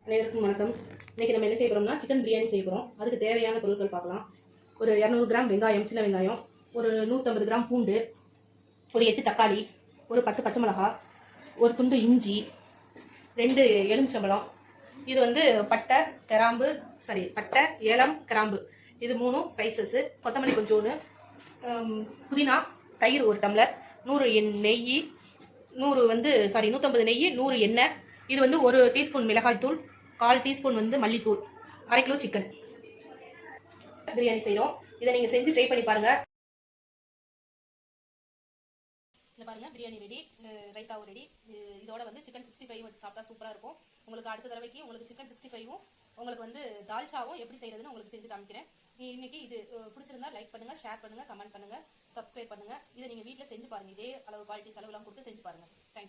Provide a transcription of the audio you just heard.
அனைவருக்கும் வணக்கம். இன்னைக்கு நம்ம என்ன செய்ய போறோம்னா சிக்கன் பிரியாணி செய்ய போறோம். அதுக்கு தேவையான பொருட்கள் பார்க்கலாம். ஒரு 200 கிராம் வெங்காயம், சின்ன வெங்காயம், ஒரு 150 கிராம் பூண்டு, ஒரு 8 தக்காளி, ஒரு 10 பச்சை மிளகாய், ஒரு துண்டு இஞ்சி, 2 எலுமிச்சம்பழம். இது வந்து பட்டை, ஏலம், கிராம்பு, இது 3 ஸ்பைசஸ். கொத்தமல்லி கொஞ்சோன்னு, புதினா, தயிர் 1 டம்ளர், 100 நெய், 150 நெய், 100 எண்ணெய். இது வந்து 1 டீஸ்பூன் மிளகாய் தூள், 1/4 டீஸ்பூன் வந்து மல்லித்தூள், 1/2 கிலோ சிக்கன் பிரியாணி செய்கிறோம். இதை நீங்கள் செஞ்சு ட்ரை பண்ணி பாருங்க. இல்லை பாருங்க, பிரியாணி ரெடி, ரைத்தாவும் ரெடி. இதோட வந்து சிக்கன் 65 வச்சு சாப்பிட்டா சூப்பராக இருக்கும். உங்களுக்கு அடுத்த தடவைக்கு உங்களுக்கு சிக்கன் 65வும் உங்களுக்கு வந்து தால்ச்சாவும் எப்படி செய்யறதுன்னு உங்களுக்கு செஞ்சு காமிக்கிறேன். இன்னைக்கு இது பிடிச்சிருந்தா லைக் பண்ணுங்க, ஷேர் பண்ணுங்க, கமெண்ட் பண்ணுங்க, சப்ஸ்கிரைப் பண்ணுங்க. இதை நீங்கள் வீட்டில் செஞ்சு பாருங்க. இதே அளவு குவாலிட்டி செலவுலாம் கொடுத்து செஞ்சு பாருங்க.